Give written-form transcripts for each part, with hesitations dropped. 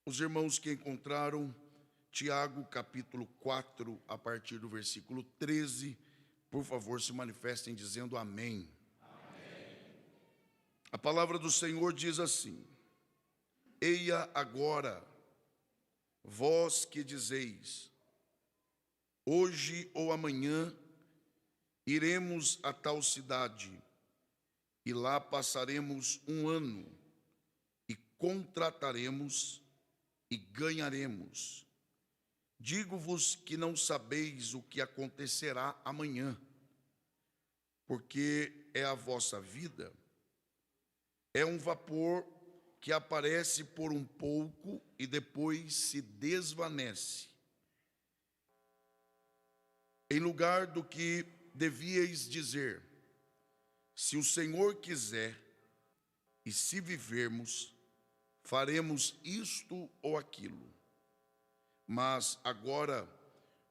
Os irmãos que encontraram Tiago, capítulo 4, a partir do versículo 13, por favor, se manifestem dizendo amém. Amém. A palavra do Senhor diz assim: Eia agora, vós que dizeis, hoje ou amanhã iremos a tal cidade, e lá passaremos um ano, e contrataremos e ganharemos. Digo-vos que não sabeis o que acontecerá amanhã, porque é a vossa vida. É um vapor que aparece por um pouco e depois se desvanece. Em lugar do que devíeis dizer, se o Senhor quiser, e se vivermos, faremos isto ou aquilo. Mas agora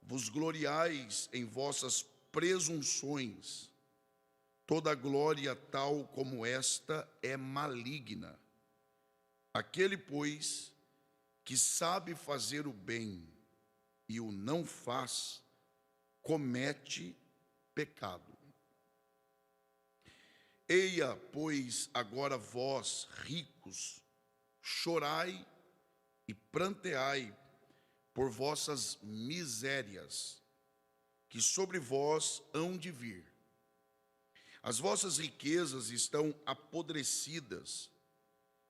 vos gloriais em vossas presunções. Toda glória tal como esta é maligna. Aquele, pois, que sabe fazer o bem e o não faz, comete pecado. Eia, pois, agora vós, ricos, chorai e pranteai por vossas misérias, que sobre vós hão de vir. As vossas riquezas estão apodrecidas,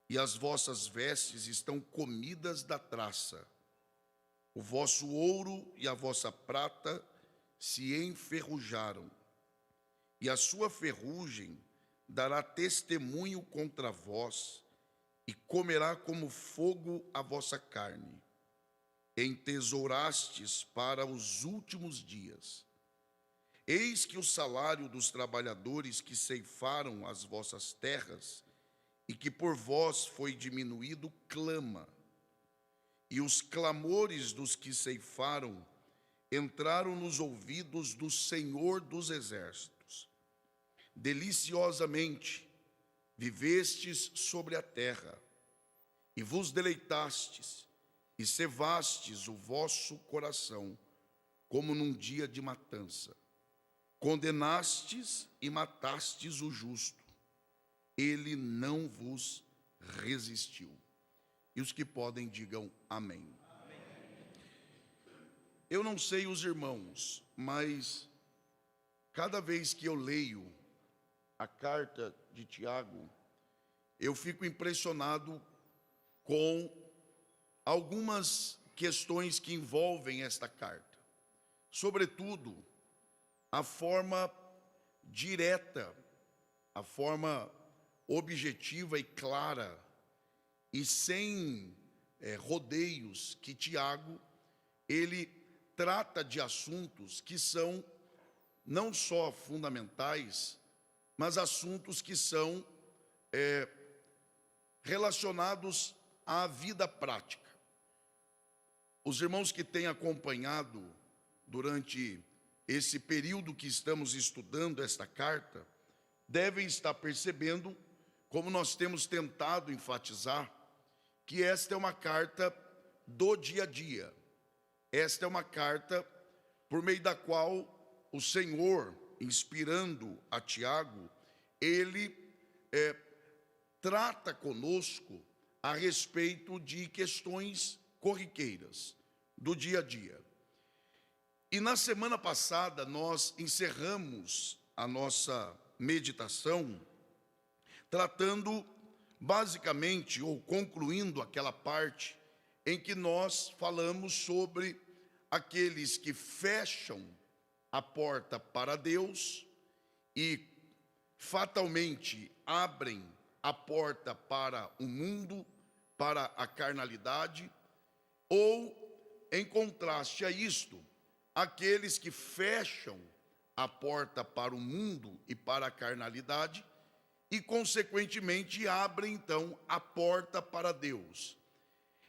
e as vossas vestes estão comidas da traça. O vosso ouro e a vossa prata se enferrujaram, e a sua ferrugem dará testemunho contra vós, e comerá como fogo a vossa carne. Entesourastes para os últimos dias. Eis que o salário dos trabalhadores que ceifaram as vossas terras, e que por vós foi diminuído, clama. E os clamores dos que ceifaram entraram nos ouvidos do Senhor dos Exércitos. Deliciosamente vivestes sobre a terra, e vos deleitastes, e cevastes o vosso coração, como num dia de matança. Condenastes e matastes o justo, ele não vos resistiu. E os que podem, digam amém. Eu não sei os irmãos, mas cada vez que eu leio a carta de Tiago, eu fico impressionado com algumas questões que envolvem esta carta. Sobretudo, a forma direta, a forma objetiva e clara, e sem rodeios, que Tiago, ele trata de assuntos que são não só fundamentais, mas assuntos que são relacionados à vida prática. Os irmãos que têm acompanhado durante esse período que estamos estudando esta carta, devem estar percebendo, como nós temos tentado enfatizar, que esta é uma carta do dia a dia. Esta é uma carta por meio da qual o Senhor, inspirando a Tiago, ele trata conosco a respeito de questões corriqueiras do dia a dia. E na semana passada nós encerramos a nossa meditação tratando basicamente, ou concluindo aquela parte em que nós falamos sobre aqueles que fecham a porta para Deus e fatalmente abrem a porta para o mundo, para a carnalidade, ou, em contraste a isto, aqueles que fecham a porta para o mundo e para a carnalidade e, consequentemente, abrem, então, a porta para Deus.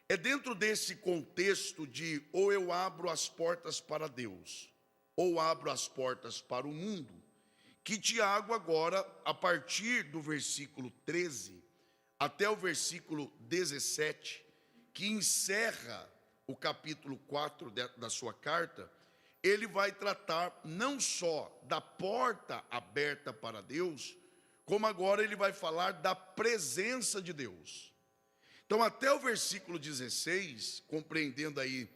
É dentro desse contexto de ou eu abro as portas para Deus, ou abro as portas para o mundo, que Tiago agora, a partir do versículo 13 até o versículo 17, que encerra o capítulo 4 da sua carta, ele vai tratar não só da porta aberta para Deus, como agora ele vai falar da presença de Deus. Então, até o versículo 16, compreendendo aí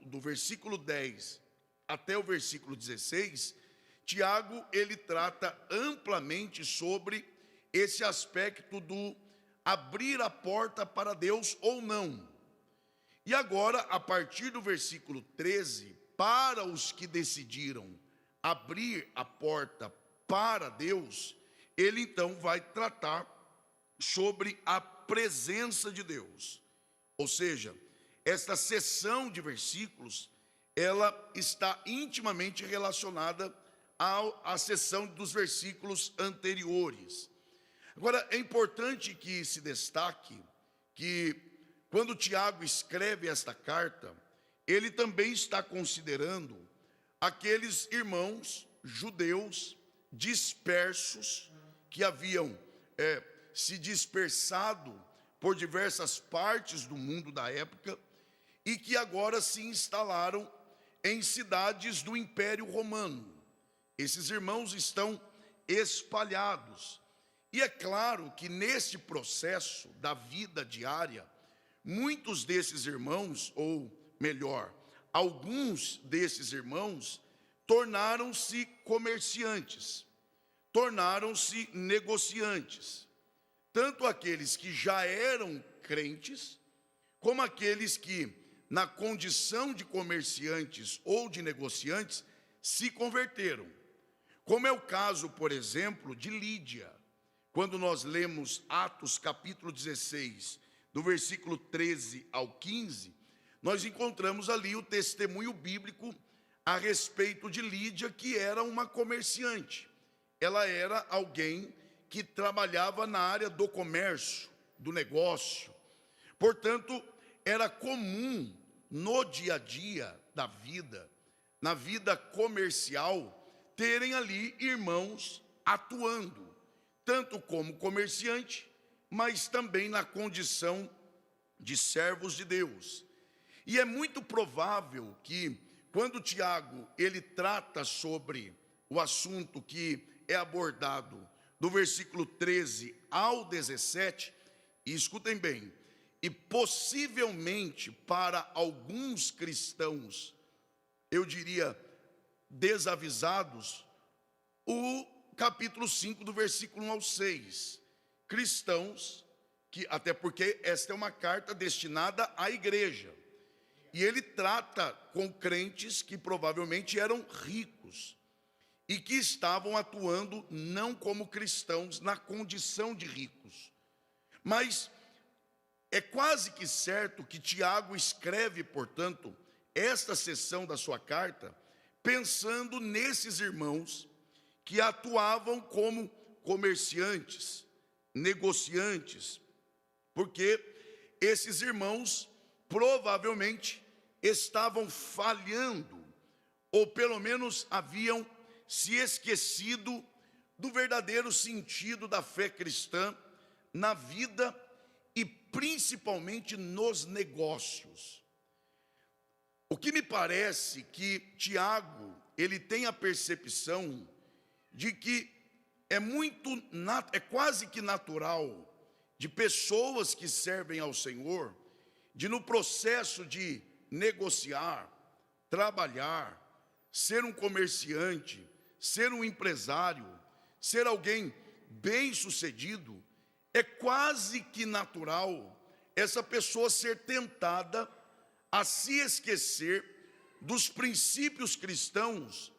do versículo 10 até o versículo 16, Tiago, ele trata amplamente sobre esse aspecto do abrir a porta para Deus ou não. E agora, a partir do versículo 13, para os que decidiram abrir a porta para Deus, ele então vai tratar sobre a presença de Deus. Ou seja, esta seção de versículos, ela está intimamente relacionada à seção dos versículos anteriores. Agora, é importante que se destaque que, quando Tiago escreve esta carta, ele também está considerando aqueles irmãos judeus dispersos, que haviam se dispersado por diversas partes do mundo da época, e que agora se instalaram em cidades do Império Romano. Esses irmãos estão espalhados. E é claro que nesse processo da vida diária, muitos desses irmãos, ou melhor, alguns desses irmãos, tornaram-se comerciantes, tornaram-se negociantes. Tanto aqueles que já eram crentes, como aqueles que, na condição de comerciantes ou de negociantes, se converteram. Como é o caso, por exemplo, de Lídia. Quando nós lemos Atos capítulo 16, do versículo 13 ao 15, nós encontramos ali o testemunho bíblico a respeito de Lídia, que era uma comerciante. Ela era alguém que trabalhava na área do comércio, do negócio. Portanto, era comum no dia a dia da vida, na vida comercial, terem ali irmãos atuando, tanto como comerciante, mas também na condição de servos de Deus. E é muito provável que, quando Tiago ele trata sobre o assunto que é abordado do versículo 13 ao 17, e escutem bem, e possivelmente para alguns cristãos, eu diria desavisados, o capítulo 5 do versículo 1 ao 6, cristãos, que até porque esta é uma carta destinada à igreja, e ele trata com crentes que provavelmente eram ricos, e que estavam atuando não como cristãos na condição de ricos. Mas é quase que certo que Tiago escreve, portanto, esta seção da sua carta, pensando nesses irmãos que atuavam como comerciantes, negociantes, porque esses irmãos provavelmente estavam falhando, ou pelo menos haviam se esquecido do verdadeiro sentido da fé cristã na vida e principalmente nos negócios. O que me parece que Tiago, ele tem a percepção de que é quase que natural de pessoas que servem ao Senhor, de no processo de negociar, trabalhar, ser um comerciante, ser um empresário, ser alguém bem-sucedido, é quase que natural essa pessoa ser tentada a se esquecer dos princípios cristãos,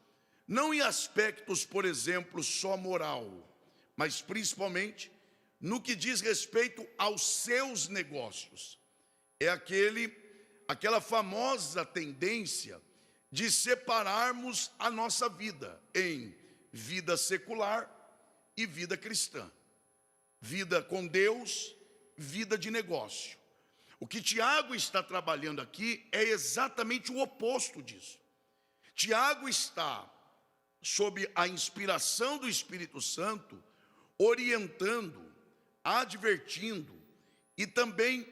não em aspectos, por exemplo, só moral, mas principalmente no que diz respeito aos seus negócios. É aquela famosa tendência de separarmos a nossa vida em vida secular e vida cristã, vida com Deus, vida de negócio. O que Tiago está trabalhando aqui é exatamente o oposto disso. Tiago está, sob a inspiração do Espírito Santo, orientando, advertindo e também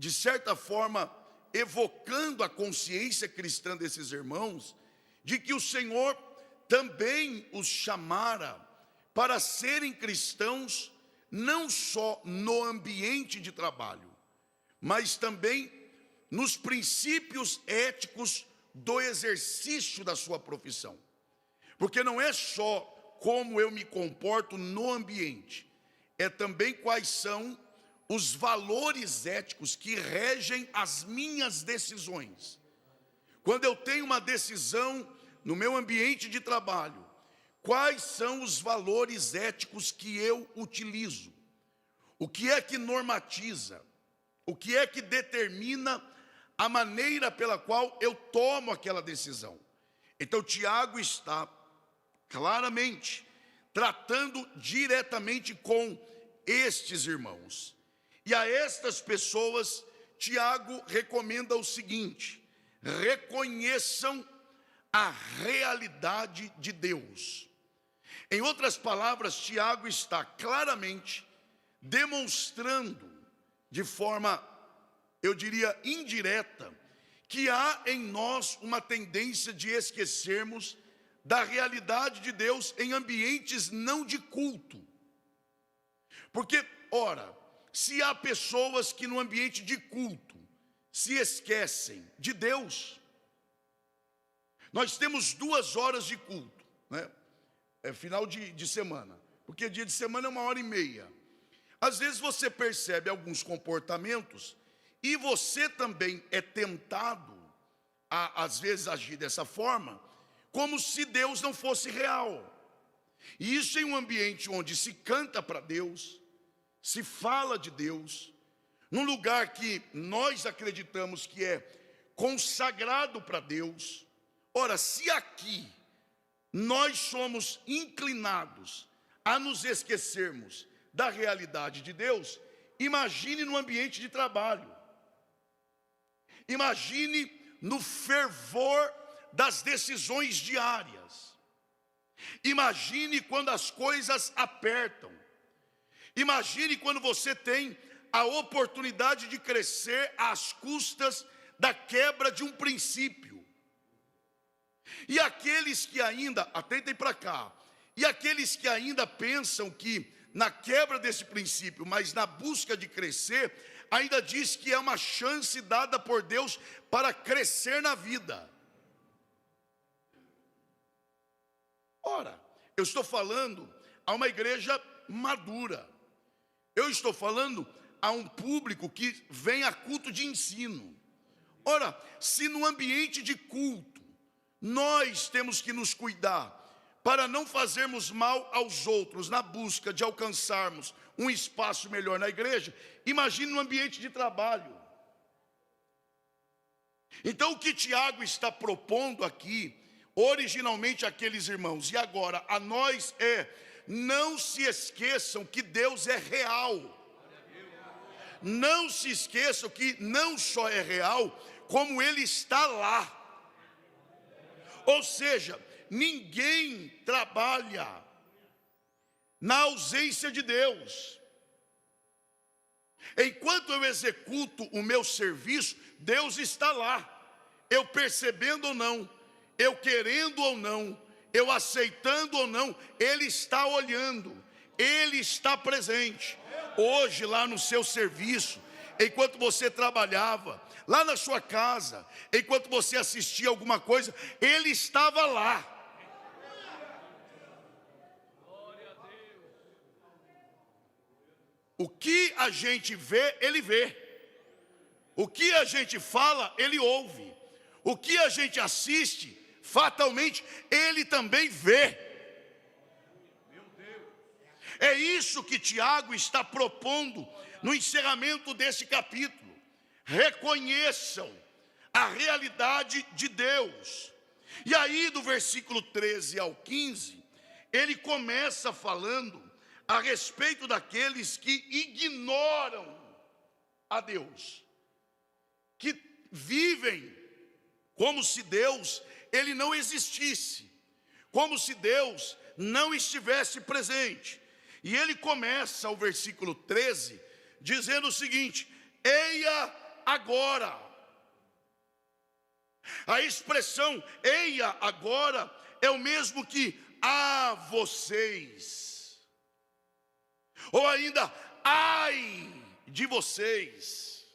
de certa forma, evocando a consciência cristã desses irmãos, de que o Senhor também os chamara para serem cristãos, não só no ambiente de trabalho, mas também nos princípios éticos do exercício da sua profissão. Porque não é só como eu me comporto no ambiente, é também quais são os valores éticos que regem as minhas decisões. Quando eu tenho uma decisão no meu ambiente de trabalho, quais são os valores éticos que eu utilizo? O que é que normatiza? O que é que determina a maneira pela qual eu tomo aquela decisão? Então, Tiago está claramente tratando diretamente com estes irmãos. E a estas pessoas, Tiago recomenda o seguinte: reconheçam a realidade de Deus. Em outras palavras, Tiago está claramente demonstrando, de forma, eu diria, indireta, que há em nós uma tendência de esquecermos da realidade de Deus em ambientes não de culto. Porque, ora, se há pessoas que no ambiente de culto se esquecem de Deus, nós temos 2 horas de culto, né? É final de semana, porque dia de semana é 1h30. Às vezes você percebe alguns comportamentos e você também é tentado a, às vezes, agir dessa forma, como se Deus não fosse real. E isso em um ambiente onde se canta para Deus, se fala de Deus, num lugar que nós acreditamos que é consagrado para Deus. Ora, se aqui nós somos inclinados a nos esquecermos da realidade de Deus, imagine no ambiente de trabalho, imagine no fervor das decisões diárias, imagine quando as coisas apertam, imagine quando você tem a oportunidade de crescer às custas da quebra de um princípio. E aqueles que ainda, atentem para cá, e aqueles que ainda pensam que na quebra desse princípio, mas na busca de crescer, ainda diz que é uma chance dada por Deus para crescer na vida. Ora, eu estou falando a uma igreja madura. Eu estou falando a um público que vem a culto de ensino. Ora, se no ambiente de culto nós temos que nos cuidar para não fazermos mal aos outros na busca de alcançarmos um espaço melhor na igreja, imagine no ambiente de trabalho. Então o que Tiago está propondo aqui, originalmente àqueles irmãos, e agora a nós é: não se esqueçam que Deus é real. Não se esqueçam que não só é real, como Ele está lá. Ou seja, ninguém trabalha na ausência de Deus. Enquanto eu executo o meu serviço, Deus está lá. Eu percebendo ou não, eu querendo ou não, eu aceitando ou não, Ele está olhando, Ele está presente. Hoje lá no seu serviço, enquanto você trabalhava, lá na sua casa, enquanto você assistia alguma coisa, Ele estava lá. O que a gente vê, Ele vê. O que a gente fala, Ele ouve. O que a gente assiste, fatalmente, Ele também vê. É isso que Tiago está propondo no encerramento desse capítulo. Reconheçam a realidade de Deus. E aí do versículo 13 ao 15, ele começa falando a respeito daqueles que ignoram a Deus, que vivem como se Deus ele não existisse, como se Deus não estivesse presente. E ele começa o versículo 13 dizendo o seguinte: eia agora. A expressão eia agora é o mesmo que a vocês, ou ainda ai de vocês.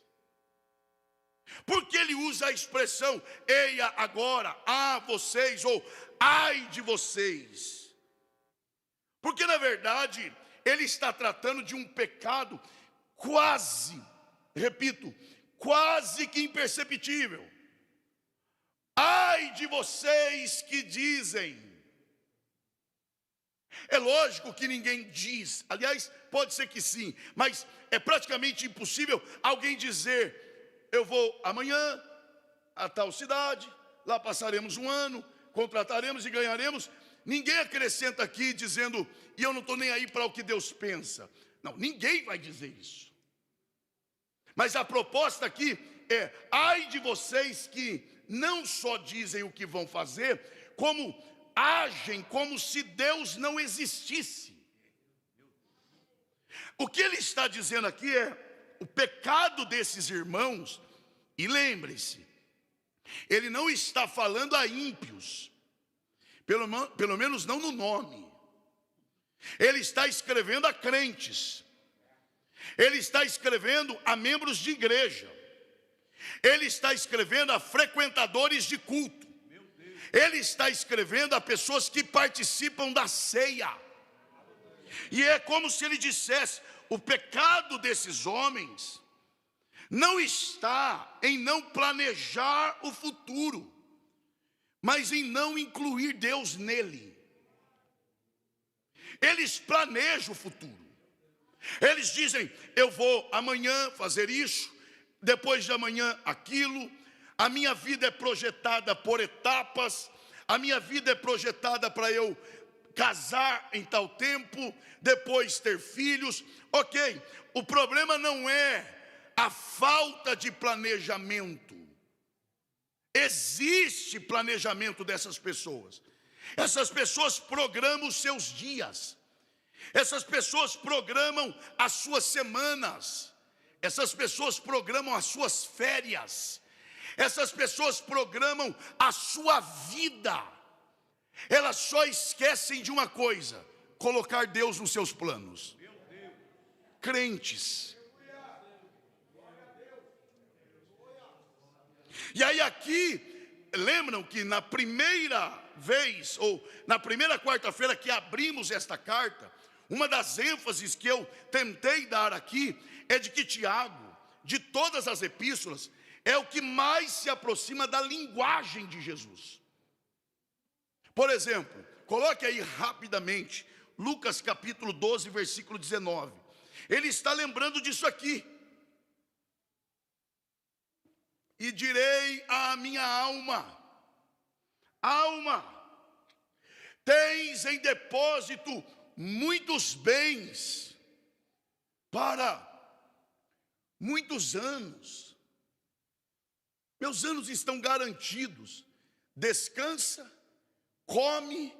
Por que ele usa a expressão eia agora, a vocês, ou ai de vocês? Porque na verdade ele está tratando de um pecado quase, repito, quase que imperceptível. Ai de vocês que dizem. É lógico que ninguém diz, aliás, pode ser que sim, mas é praticamente impossível alguém dizer: eu vou amanhã a tal cidade, lá passaremos um ano, contrataremos e ganharemos. Ninguém acrescenta aqui dizendo: e eu não estou nem aí para o que Deus pensa. Não, ninguém vai dizer isso. Mas a proposta aqui é: ai de vocês que não só dizem o que vão fazer, como agem como se Deus não existisse. O que ele está dizendo aqui é o pecado desses irmãos. E lembre-se, ele não está falando a ímpios, pelo menos não no nome. Ele está escrevendo a crentes, ele está escrevendo a membros de igreja, ele está escrevendo a frequentadores de culto, ele está escrevendo a pessoas que participam da ceia. E é como se ele dissesse: o pecado desses homens não está em não planejar o futuro, mas em não incluir Deus nele. Eles planejam o futuro. Eles dizem: eu vou amanhã fazer isso, depois de amanhã aquilo. A minha vida é projetada por etapas. A minha vida é projetada para eu casar em tal tempo, depois ter filhos. Ok, o problema não é a falta de planejamento. Existe planejamento dessas pessoas. Essas pessoas programam os seus dias. Essas pessoas programam as suas semanas. Essas pessoas programam as suas férias. Essas pessoas programam a sua vida. Elas só esquecem de uma coisa: colocar Deus nos seus planos. Crentes. E aí aqui, lembram que na primeira vez, ou na primeira quarta-feira que abrimos esta carta, uma das ênfases que eu tentei dar aqui é de que Tiago, de todas as epístolas, é o que mais se aproxima da linguagem de Jesus. Por exemplo, coloque aí rapidamente Lucas capítulo 12, versículo 19. Ele está lembrando disso aqui. E direi à minha alma: alma, tens em depósito muitos bens para muitos anos. Meus anos estão garantidos. Descansa, come,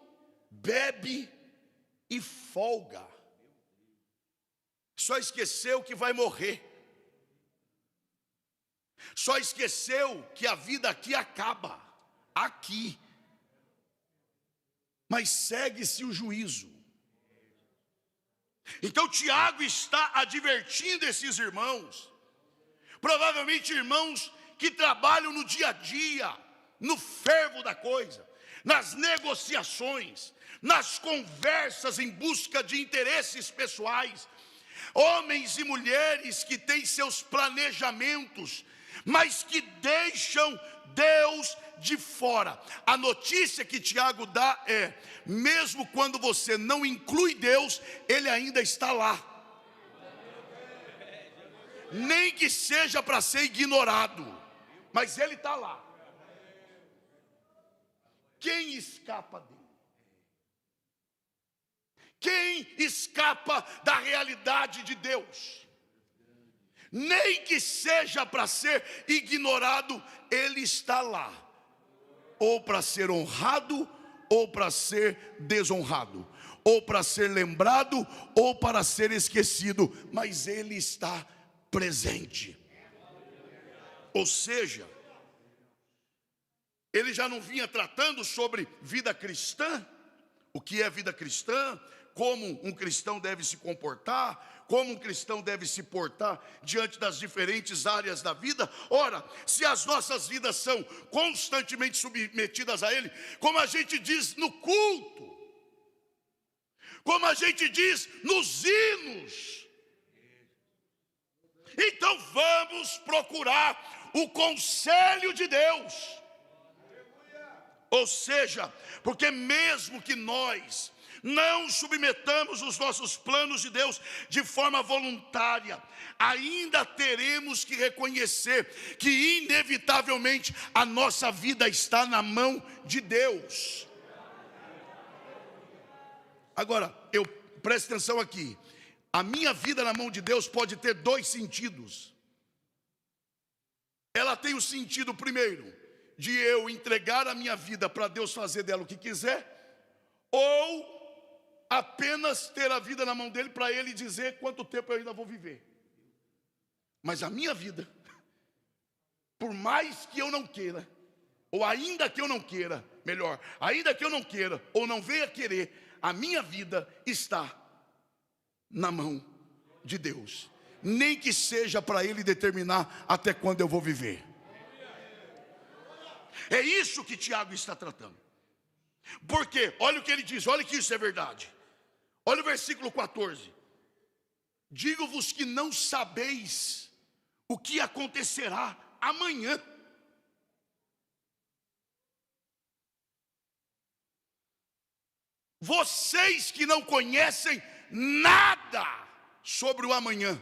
bebe e folga. Só esqueceu que vai morrer. Só esqueceu que a vida aqui acaba. Aqui. Mas segue-se o juízo. Então Tiago está advertindo esses irmãos. Provavelmente irmãos que trabalham no dia a dia, no fervo da coisa, nas negociações, nas conversas em busca de interesses pessoais. Homens e mulheres que têm seus planejamentos, mas que deixam Deus de fora. A notícia que Tiago dá é: mesmo quando você não inclui Deus, Ele ainda está lá. Nem que seja para ser ignorado, mas Ele está lá. Quem escapa dele? Quem escapa da realidade de Deus? Nem que seja para ser ignorado, Ele está lá. Ou para ser honrado, ou para ser desonrado. Ou para ser lembrado, ou para ser esquecido. Mas Ele está presente. Ou seja, ele já não vinha tratando sobre vida cristã, o que é vida cristã, como um cristão deve se comportar, como um cristão deve se portar diante das diferentes áreas da vida. Ora, se as nossas vidas são constantemente submetidas a Ele, como a gente diz no culto, como a gente diz nos hinos, então vamos procurar o conselho de Deus. Ou seja, porque mesmo que nós não submetamos os nossos planos de Deus de forma voluntária, ainda teremos que reconhecer que inevitavelmente a nossa vida está na mão de Deus. Agora, preste atenção aqui. A minha vida na mão de Deus pode ter dois sentidos. Ela tem o sentido primeiro de eu entregar a minha vida para Deus fazer dela o que quiser, ou apenas ter a vida na mão dele para ele dizer quanto tempo eu ainda vou viver. Mas a minha vida, por mais que eu não queira, ou ainda que eu não queira, melhor, ainda que eu não queira ou não venha querer, a minha vida está na mão de Deus, nem que seja para ele determinar até quando eu vou viver. É isso que Tiago está tratando. Porque, olha o que ele diz, olha que isso é verdade. Olha o versículo 14. Digo-vos que não sabeis o que acontecerá amanhã. Vocês que não conhecem nada sobre o amanhã.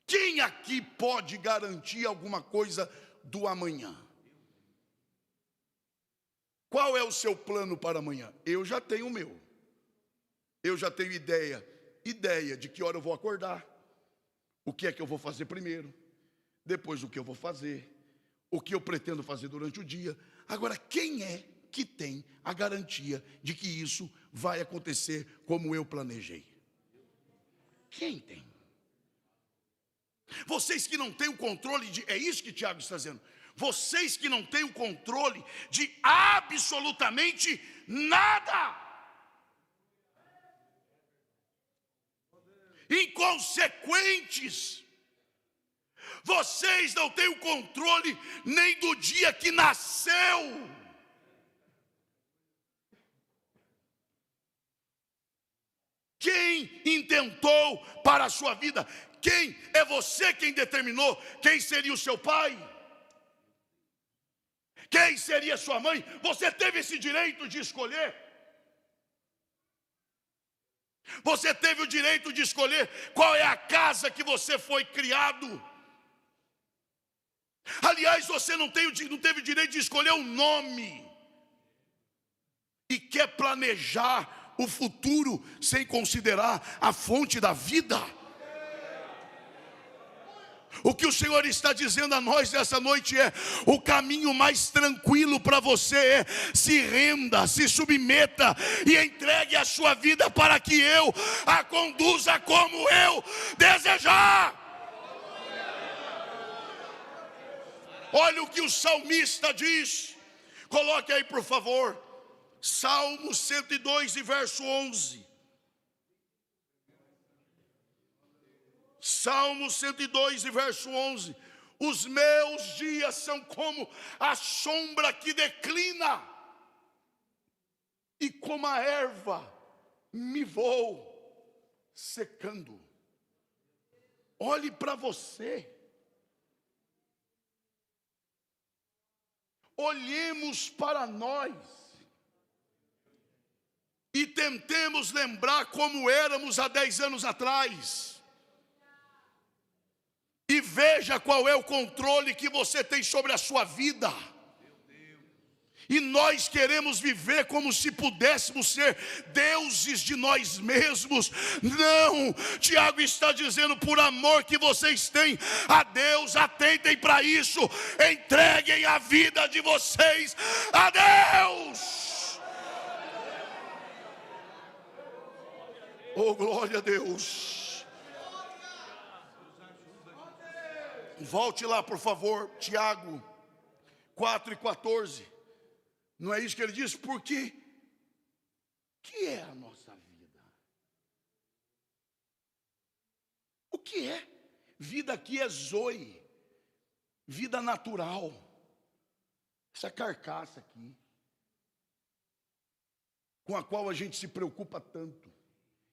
Quem aqui pode garantir alguma coisa do amanhã? Qual é o seu plano para amanhã? Eu já tenho o meu. Eu já tenho ideia de que hora eu vou acordar, o que é que eu vou fazer primeiro, depois o que eu vou fazer, o que eu pretendo fazer durante o dia. Agora, quem é que tem a garantia de que isso vai acontecer como eu planejei? Quem tem? Vocês que não têm o controle de... É isso que Tiago está dizendo. Vocês que não têm o controle de absolutamente nada. Inconsequentes. Vocês não têm o controle nem do dia que nasceu. Quem intentou para a sua vida? Quem? É você quem determinou quem seria o seu pai? Quem seria sua mãe? Você teve esse direito de escolher? Você teve o direito de escolher qual é a casa que você foi criado? Aliás, você não teve o direito de escolher um nome. E quer planejar o futuro sem considerar a fonte da vida. O que o Senhor está dizendo a nós nessa noite é: o caminho mais tranquilo para você é se renda, se submeta e entregue a sua vida para que eu a conduza como eu desejar. Olha o que o salmista diz. Coloque aí, por favor, Salmo 102 e verso 11. Salmo 102 e verso 11. Os meus dias são como a sombra que declina, e como a erva me vou secando. Olhe para você. Olhemos para nós e tentemos lembrar como éramos há 10 anos atrás. E veja qual é o controle que você tem sobre a sua vida. E nós queremos viver como se pudéssemos ser deuses de nós mesmos. Não, Tiago está dizendo: por amor que vocês têm a Deus, atentem para isso, entreguem a vida de vocês a Deus. Oh, glória a Deus. Volte lá, por favor, Tiago 4:14. Não é isso que ele diz? Porque que é a nossa vida? O que é? Vida aqui é zoe, vida natural. Essa carcaça aqui, com a qual a gente se preocupa tanto.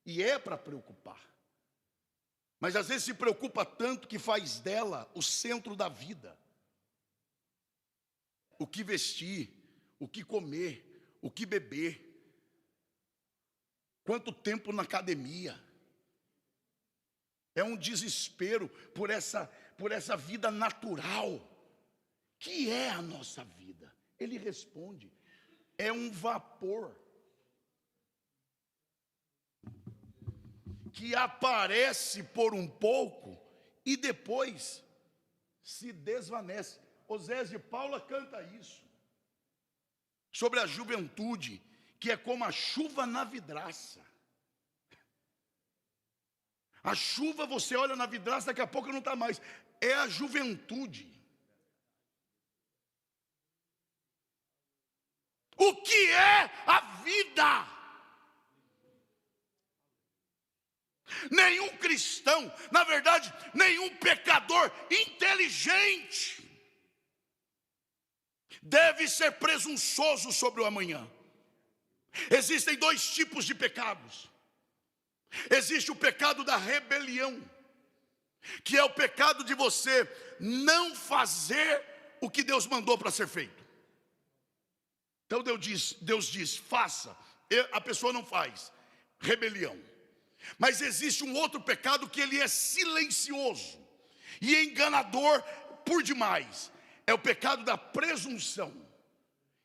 E é para preocupar. Mas às vezes se preocupa tanto que faz dela o centro da vida. O que vestir, o que comer, o que beber. Quanto tempo na academia. É um desespero por essa vida natural. Que é a nossa vida? Ele responde: é um vapor que aparece por um pouco e depois se desvanece. Osés de Paula canta isso, sobre a juventude, que é como a chuva na vidraça. A chuva, você olha na vidraça, daqui a pouco não está mais. É a juventude. O que é a vida? Nenhum cristão, na verdade, nenhum pecador inteligente deve ser presunçoso sobre o amanhã. Existem dois tipos de pecados. Existe o pecado da rebelião, que é o pecado de você não fazer o que Deus mandou para ser feito. Então Deus diz, faça, a pessoa não faz, rebelião. Mas existe um outro pecado que ele é silencioso e enganador por demais. É o pecado da presunção,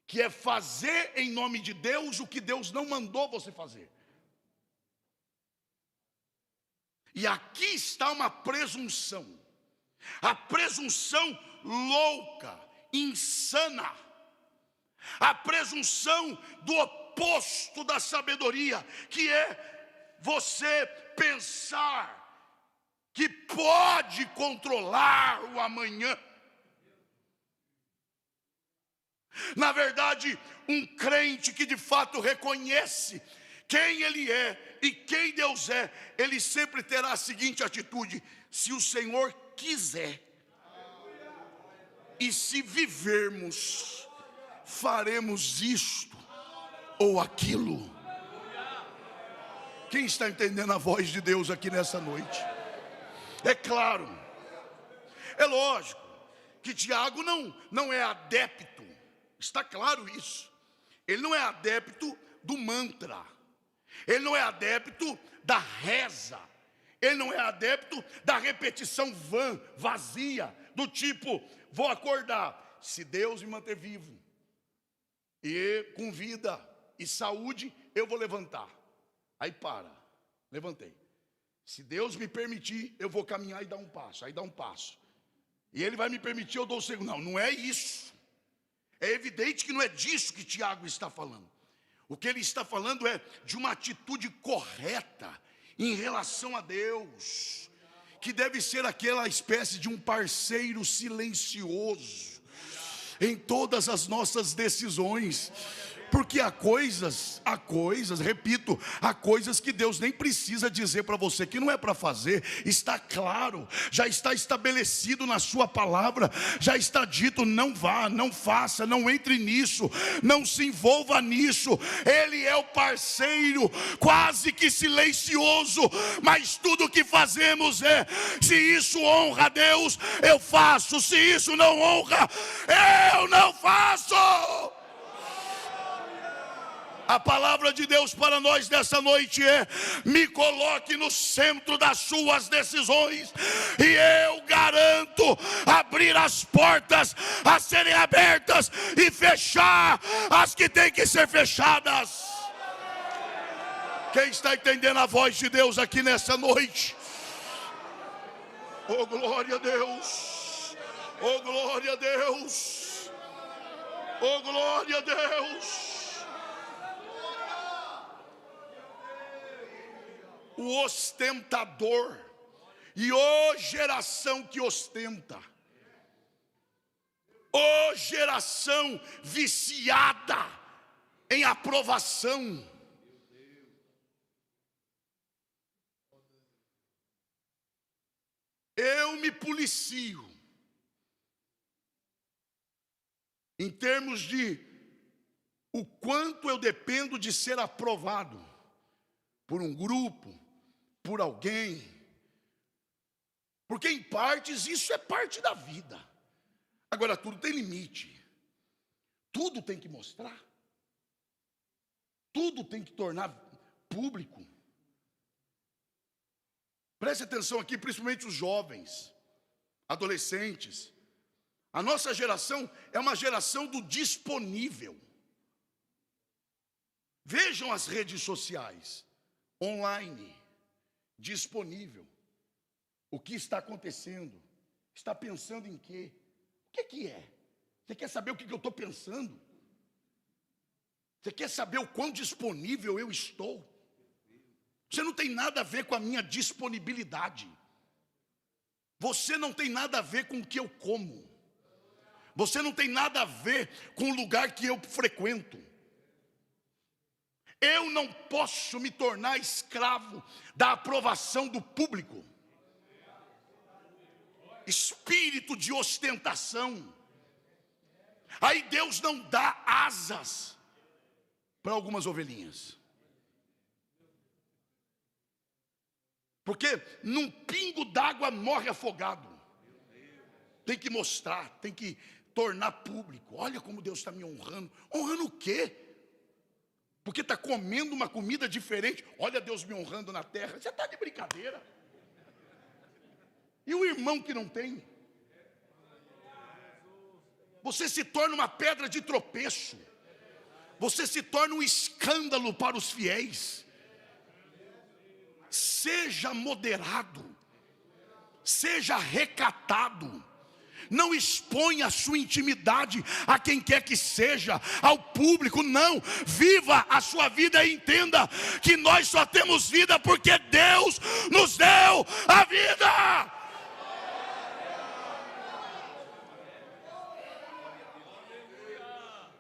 que é fazer em nome de Deus o que Deus não mandou você fazer. E aqui está uma presunção. A presunção louca, insana. A presunção do oposto da sabedoria, que é você pensar que pode controlar o amanhã. Na verdade, um crente que de fato reconhece quem ele é e quem Deus é, ele sempre terá a seguinte atitude: se o Senhor quiser, e se vivermos, faremos isto ou aquilo. Quem está entendendo a voz de Deus aqui nessa noite? É claro, é lógico que Tiago não é adepto, está claro isso. Ele não é adepto do mantra, ele não é adepto da reza, ele não é adepto da repetição vazia, do tipo, vou acordar, se Deus me manter vivo e com vida e saúde, eu vou levantar. Aí para, levantei. Se Deus me permitir, eu vou caminhar e dar um passo. Aí dá um passo. E Ele vai me permitir, eu dou o segundo. Não, não é isso. É evidente que não é disso que Tiago está falando. O que ele está falando é de uma atitude correta em relação a Deus, que deve ser aquela espécie de um parceiro silencioso em todas as nossas decisões. Porque há coisas, repito, há coisas que Deus nem precisa dizer para você que não é para fazer, está claro, já está estabelecido na sua palavra, já está dito, não vá, não faça, não entre nisso, não se envolva nisso. Ele é o parceiro quase que silencioso, mas tudo que fazemos é, se isso honra a Deus, eu faço, se isso não honra, eu não faço. A palavra de Deus para nós nessa noite é: me coloque no centro das suas decisões, e eu garanto abrir as portas a serem abertas e fechar as que têm que ser fechadas. Quem está entendendo a voz de Deus aqui nessa noite? Oh, glória a Deus! Oh, glória a Deus! Oh, glória a Deus! O ostentador, e ô geração que ostenta, Ô geração viciada em aprovação. Eu me policio em termos de o quanto eu dependo de ser aprovado por um grupo, por alguém, porque em partes isso é parte da vida. Agora tudo tem limite, tudo tem que mostrar, tudo tem que tornar público. Preste atenção aqui, principalmente os jovens, adolescentes. A nossa geração é uma geração do disponível. Vejam as redes sociais, online, disponível. O que está acontecendo? Está pensando em quê? O que é? Você quer saber o que eu estou pensando? Você quer saber o quão disponível eu estou? Você não tem nada a ver com a minha disponibilidade. Você não tem nada a ver com o que eu como. Você não tem nada a ver com o lugar que eu frequento. Eu não posso me tornar escravo da aprovação do público. Espírito de ostentação. Aí Deus não dá asas para algumas ovelhinhas. Porque num pingo d'água morre afogado. Tem que mostrar, tem que tornar público. Olha como Deus está me honrando. Honrando o quê? Porque está comendo uma comida diferente. Olha Deus me honrando na terra. Você está de brincadeira. E o irmão que não tem? Você se torna uma pedra de tropeço. Você se torna um escândalo para os fiéis. Seja moderado. Seja recatado. Não exponha a sua intimidade a quem quer que seja, ao público, não. Viva a sua vida e entenda que nós só temos vida porque Deus nos deu a vida.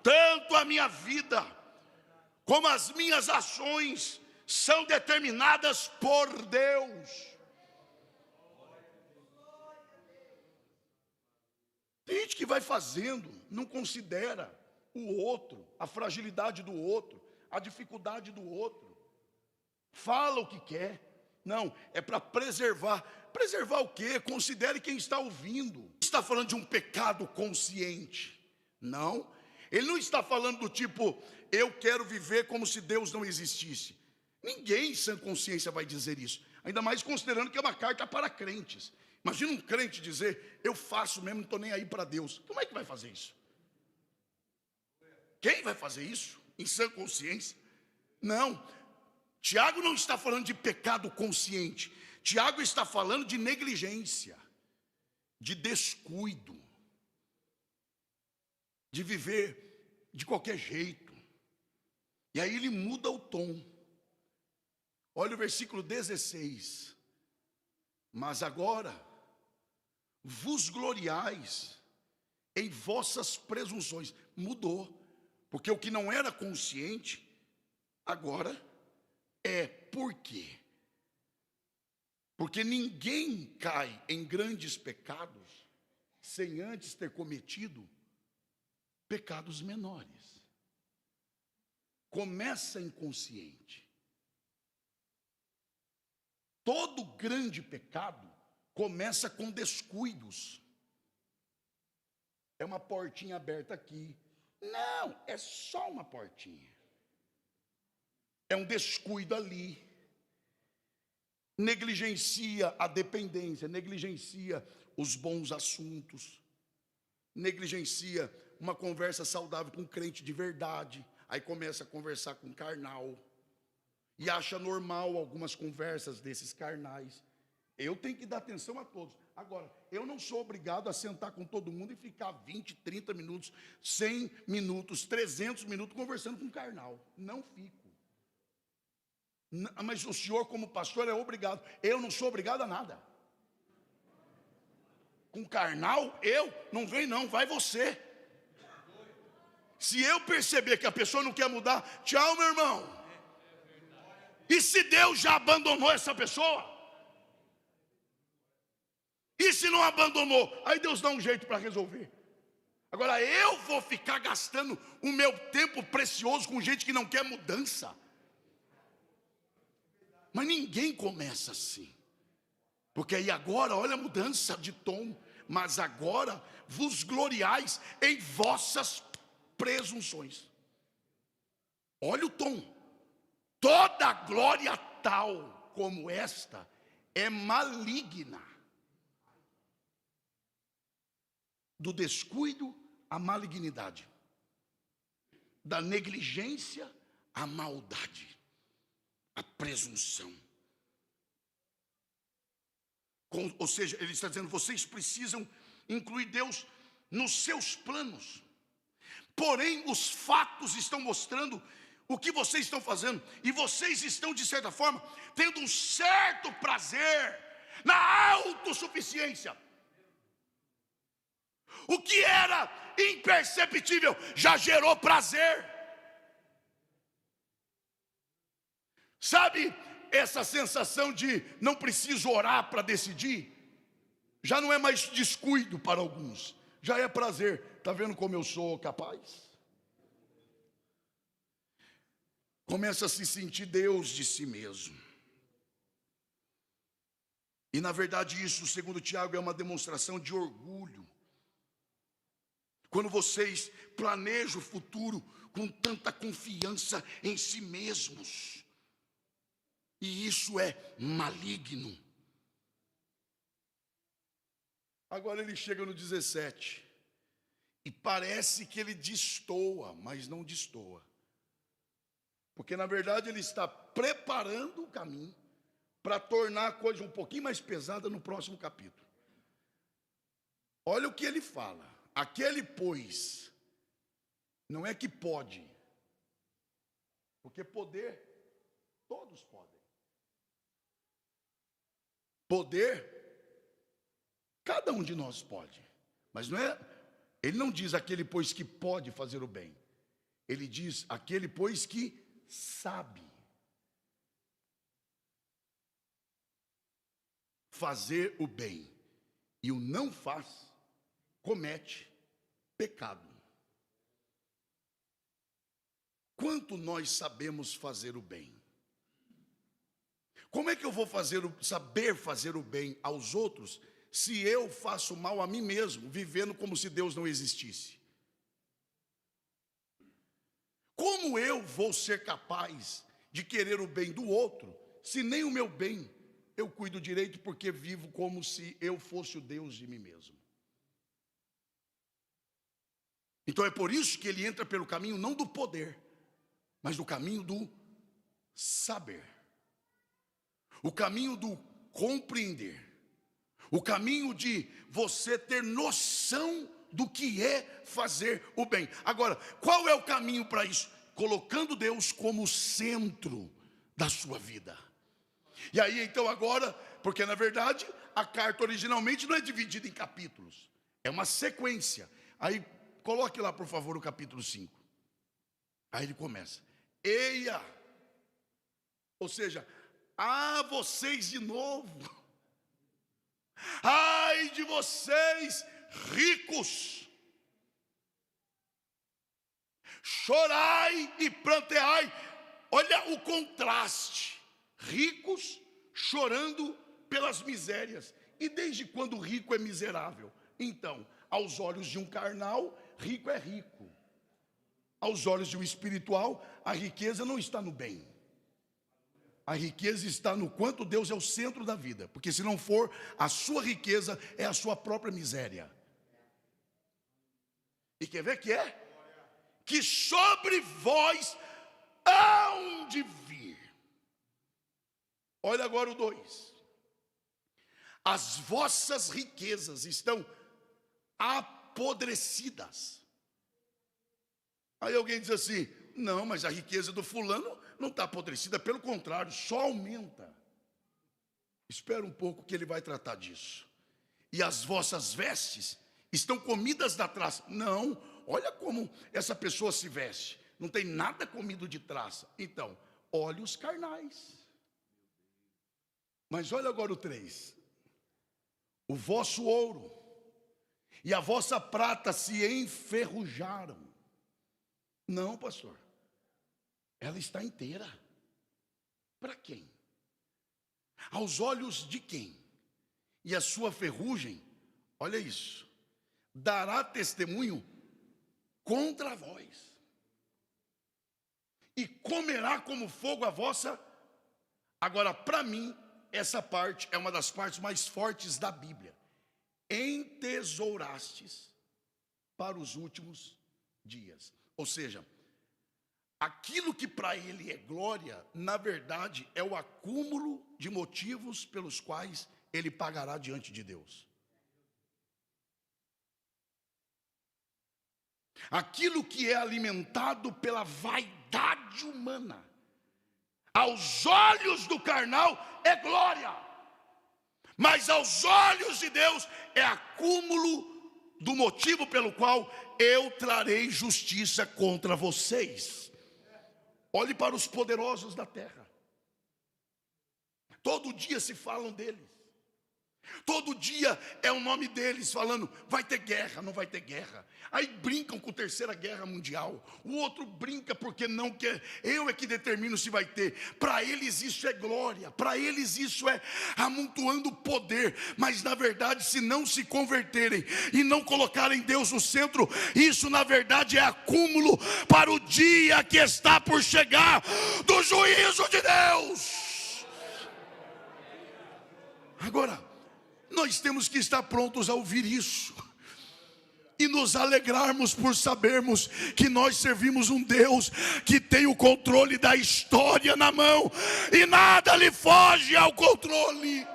Tanto a minha vida como as minhas ações são determinadas por Deus. Tem gente que vai fazendo, não considera o outro, a fragilidade do outro, a dificuldade do outro. Fala o que quer. Não, é para preservar. Preservar o quê? Considere quem está ouvindo. Não está falando de um pecado consciente. Não. Ele não está falando do tipo, eu quero viver como se Deus não existisse. Ninguém em sã consciência vai dizer isso. Ainda mais considerando que é uma carta para crentes. Imagina um crente dizer, eu faço mesmo, não estou nem aí para Deus. Como é que vai fazer isso? Quem vai fazer isso? Em sã consciência? Não. Tiago não está falando de pecado consciente. Tiago está falando de negligência, de descuido, de viver de qualquer jeito. E aí ele muda o tom. Olha o versículo 16. Mas agora vos gloriais em vossas presunções. Mudou, porque o que não era consciente, agora é. Por quê? Porque ninguém cai em grandes pecados sem antes ter cometido pecados menores. Começa inconsciente. Todo grande pecado começa com descuidos. É uma portinha aberta aqui. Não, é só uma portinha. É um descuido ali. Negligencia a dependência, negligencia os bons assuntos, negligencia uma conversa saudável com um crente de verdade. Aí começa a conversar com carnal. E acha normal algumas conversas desses carnais. Eu tenho que dar atenção a todos. Agora, eu não sou obrigado a sentar com todo mundo e ficar 20, 30 minutos, 100 minutos, 300 minutos conversando com carnal. Não fico. Mas o senhor, como pastor, é obrigado. Eu não sou obrigado a nada. Com carnal, eu não venho não, vai você. Se eu perceber que a pessoa não quer mudar, tchau, meu irmão. E se Deus já abandonou essa pessoa? E se não abandonou? Aí Deus dá um jeito para resolver. Agora eu vou ficar gastando o meu tempo precioso com gente que não quer mudança. Mas ninguém começa assim. Porque aí agora, olha a mudança de tom. Mas agora vos gloriais em vossas presunções. Olha o tom. Toda glória tal como esta é maligna. Do descuido à malignidade, da negligência à maldade, à presunção. Ou seja, ele está dizendo, vocês precisam incluir Deus nos seus planos. Porém, os fatos estão mostrando o que vocês estão fazendo, e vocês estão, de certa forma, tendo um certo prazer na autossuficiência. O que era imperceptível já gerou prazer. Sabe essa sensação de não preciso orar para decidir? Já não é mais descuido para alguns, já é prazer. Está vendo como eu sou capaz? Começa a se sentir Deus de si mesmo. E na verdade isso, segundo Tiago, é uma demonstração de orgulho. Quando vocês planejam o futuro com tanta confiança em si mesmos. E isso é maligno. Agora ele chega no 17. E parece que ele destoa, mas não destoa. Porque na verdade ele está preparando o caminho para tornar a coisa um pouquinho mais pesada no próximo capítulo. Olha o que ele fala. Aquele, pois, não é que pode, porque poder, todos podem. Poder, cada um de nós pode. Mas não é, ele não diz aquele, pois, que pode fazer o bem. Ele diz aquele, pois, que sabe fazer o bem e o não faz, comete pecado. Quanto nós sabemos fazer o bem? Como é que eu vou saber fazer o bem aos outros se eu faço mal a mim mesmo, vivendo como se Deus não existisse? Como eu vou ser capaz de querer o bem do outro, se nem o meu bem eu cuido direito, porque vivo como se eu fosse o Deus de mim mesmo? Então é por isso que ele entra pelo caminho não do poder, mas do caminho do saber, o caminho do compreender, o caminho de você ter noção do que é fazer o bem. Agora, qual é o caminho para isso? Colocando Deus como centro da sua vida. E aí então agora, porque na verdade a carta originalmente não é dividida em capítulos, é uma sequência. Aí coloque lá por favor o capítulo 5. Aí ele começa, eia, ou seja, vocês de novo, ai de vocês ricos, chorai e pranteai. Olha o contraste, ricos chorando pelas misérias. E desde quando o rico é miserável? Então, aos olhos de um carnal, rico é rico. Aos olhos de um espiritual, a riqueza não está no bem. A riqueza está no quanto Deus é o centro da vida. Porque se não for, a sua riqueza é a sua própria miséria. E quer ver que é? Que sobre vós hão de vir. Olha agora o 2. As vossas riquezas estão apodrecidas. Aí alguém diz assim, não, mas a riqueza do fulano não está apodrecida, pelo contrário, só aumenta. Espera um pouco que ele vai tratar disso. E as vossas vestes estão comidas da traça. Não, olha como essa pessoa se veste, não tem nada comido de traça. Então, olhos carnais. Mas olha agora o 3. O vosso ouro e a vossa prata se enferrujaram. Não, pastor, ela está inteira. Para quem? Aos olhos de quem? E a sua ferrugem, olha isso, dará testemunho contra vós, e comerá como fogo a vossa. Agora, para mim, essa parte é uma das partes mais fortes da Bíblia. Entesourastes para os últimos dias. Ou seja, aquilo que para ele é glória, na verdade é o acúmulo de motivos pelos quais ele pagará diante de Deus. Aquilo que é alimentado pela vaidade humana, aos olhos do carnal é glória, mas aos olhos de Deus é acúmulo do motivo pelo qual eu trarei justiça contra vocês. Olhe para os poderosos da terra. Todo dia se falam deles. Todo dia é o nome deles falando, vai ter guerra, não vai ter guerra. Aí brincam com a terceira guerra mundial. O outro brinca porque não quer. Eu é que determino se vai ter. Para eles isso é glória. Para eles isso é amontoando poder. Mas na verdade, se não se converterem e não colocarem Deus no centro, isso na verdade é acúmulo para o dia que está por chegar do juízo de Deus. Agora, nós temos que estar prontos a ouvir isso e nos alegrarmos por sabermos que nós servimos um Deus que tem o controle da história na mão e nada lhe foge ao controle.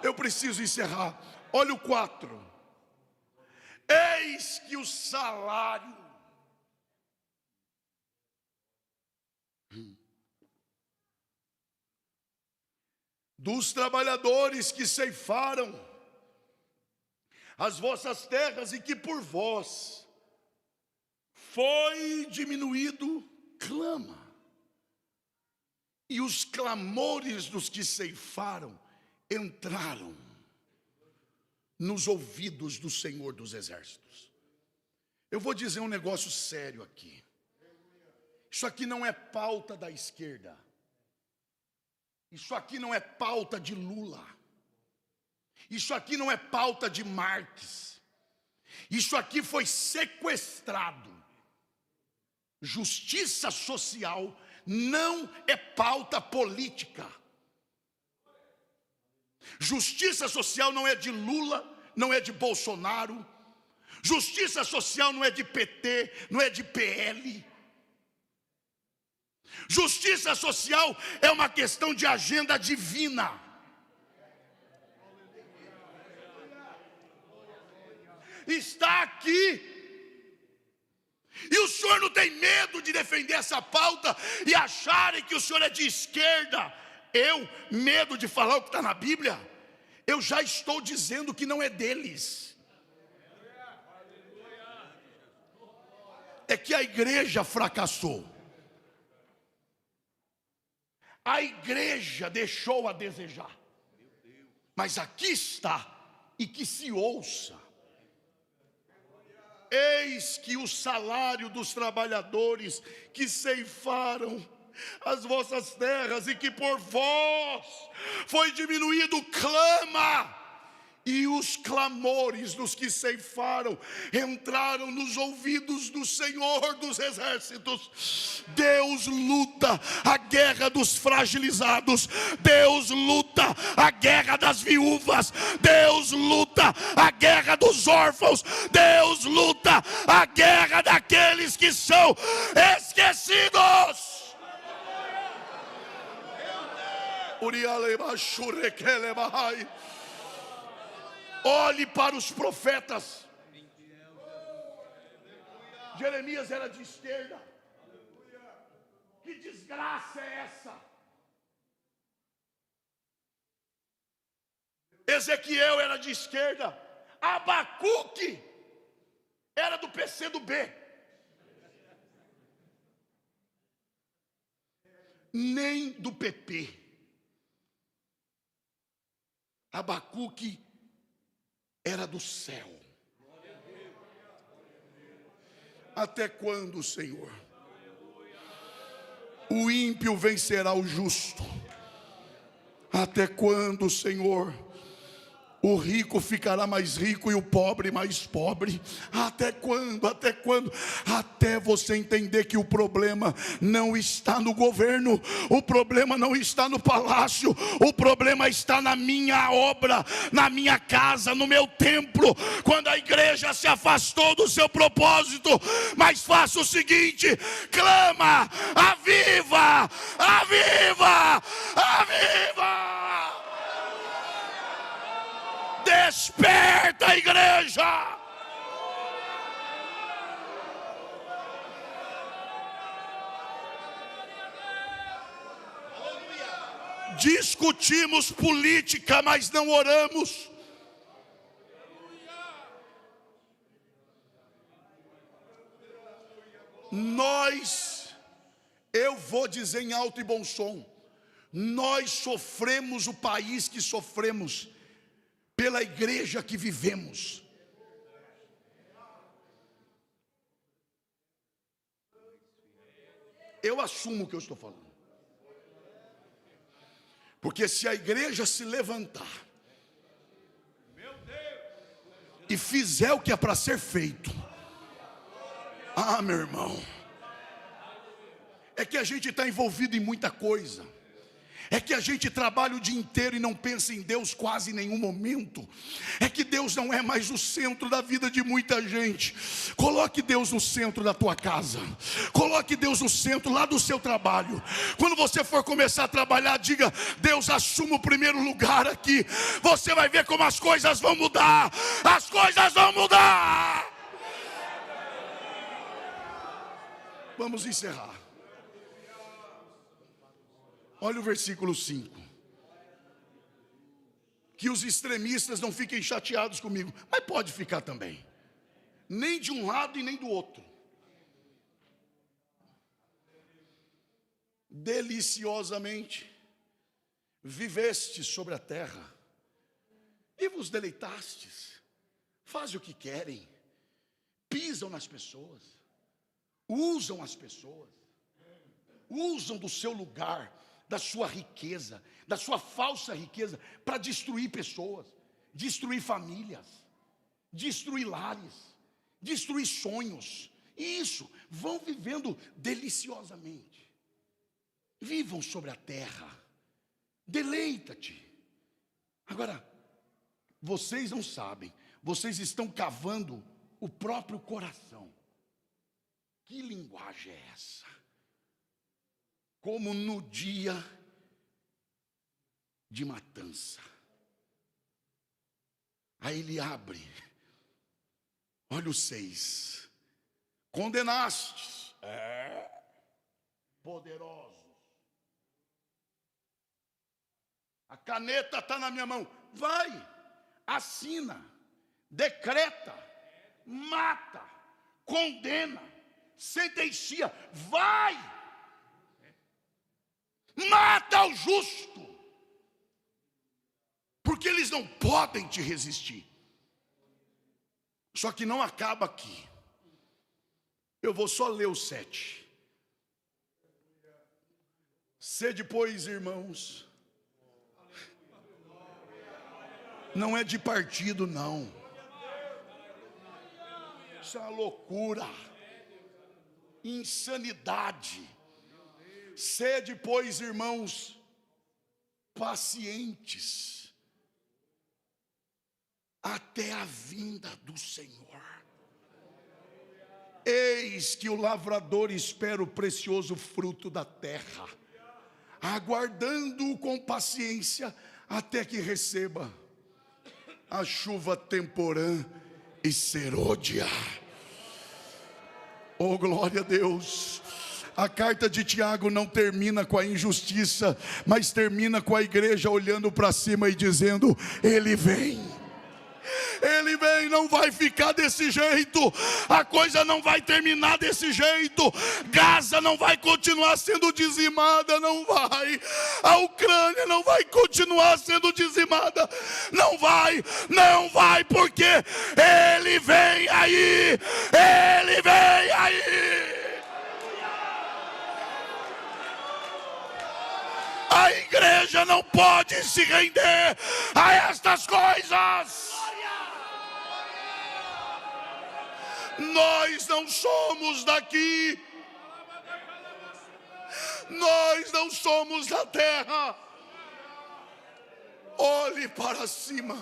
Eu preciso encerrar. Olha o 4. Eis que o salário dos trabalhadores que ceifaram as vossas terras e que por vós foi diminuído, clama. E os clamores dos que ceifaram entraram nos ouvidos do Senhor dos Exércitos. Eu vou dizer um negócio sério aqui. Isso aqui não é pauta da esquerda. Isso aqui não é pauta de Lula. Isso aqui não é pauta de Marx. Isso aqui foi sequestrado. Justiça social não é pauta política. Justiça social não é de Lula, não é de Bolsonaro. Justiça social não é de PT, não é de PL. Justiça social é uma questão de agenda divina. Está aqui. E o senhor não tem medo de defender essa pauta e acharem que o senhor é de esquerda. Eu, medo de falar o que está na Bíblia, eu já estou dizendo que não é deles. É que a igreja fracassou. A igreja deixou a desejar. Mas aqui está, e que se ouça. Eis que o salário dos trabalhadores que ceifaram as vossas terras e que por vós foi diminuído, clama. E os clamores dos que ceifaram entraram nos ouvidos do Senhor dos Exércitos. Deus luta a guerra dos fragilizados. Deus luta a guerra das viúvas. Deus luta a guerra dos órfãos. Deus luta a guerra daqueles que são esquecidos. Olhe para os profetas. Jeremias era de esquerda. Que desgraça é essa? Ezequiel era de esquerda. Abacuque era do PC do B. Nem do PP. Abacuque era do céu. Até quando, Senhor? O ímpio vencerá o justo. Até quando, Senhor? O rico ficará mais rico e o pobre mais pobre. Até quando? Até quando? Até você entender que o problema não está no governo, o problema não está no palácio, o problema está na minha obra, na minha casa, no meu templo. Quando a igreja se afastou do seu propósito, mas faça o seguinte: clama, aviva, aviva, aviva. Desperta, igreja! Discutimos política, mas não oramos. Eu vou dizer em alto e bom som, nós sofremos o país que sofremos pela igreja que vivemos. Eu assumo o que eu estou falando. Porque se a igreja se levantar e fizer o que é para ser feito, meu irmão, é que a gente está envolvido em muita coisa. É que a gente trabalha o dia inteiro e não pensa em Deus quase em nenhum momento. É que Deus não é mais o centro da vida de muita gente. Coloque Deus no centro da tua casa. Coloque Deus no centro lá do seu trabalho. Quando você for começar a trabalhar, diga: Deus, assuma o primeiro lugar aqui. Você vai ver como as coisas vão mudar. As coisas vão mudar. Vamos encerrar. Olha o versículo 5. Que os extremistas não fiquem chateados comigo, mas pode ficar também. Nem de um lado e nem do outro. Deliciosamente vivestes sobre a terra e vos deleitastes. Fazem o que querem, pisam nas pessoas, usam as pessoas, usam do seu lugar, da sua riqueza, da sua falsa riqueza, para destruir pessoas, destruir famílias, destruir lares, destruir sonhos. E isso, vão vivendo deliciosamente. Vivam sobre a terra, deleita-te. Agora, vocês não sabem, vocês estão cavando o próprio coração. Que linguagem é essa? Como no dia de matança. Aí ele abre. Olha o 6. Condenastes. Poderosos. A caneta está na minha mão. Vai, assina, decreta, mata, condena, sentencia. Vai! Mata o justo, porque eles não podem te resistir. Só que não acaba aqui. Eu vou só ler o 7. Sede, pois, irmãos, não é de partido, não. Isso é uma loucura, insanidade. Sede, pois, irmãos, pacientes até a vinda do Senhor. Eis que o lavrador espera o precioso fruto da terra, aguardando-o com paciência até que receba a chuva temporã e serôdia. Oh, glória a Deus! A carta de Tiago não termina com a injustiça, mas termina com a igreja olhando para cima e dizendo: Ele vem, Ele vem, não vai ficar desse jeito. A coisa não vai terminar desse jeito. Gaza não vai continuar sendo dizimada, não vai. A Ucrânia não vai continuar sendo dizimada, não vai, não vai, porque Ele vem aí, Ele vem aí. A igreja não pode se render a estas coisas. Nós não somos daqui. Nós não somos da terra. Olhe para cima.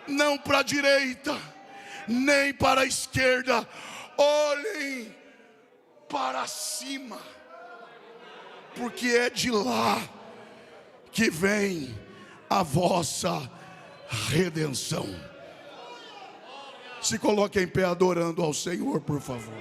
Não para a direita, nem para a esquerda. Olhem para cima. Porque é de lá que vem a vossa redenção. Se coloque em pé adorando ao Senhor, por favor.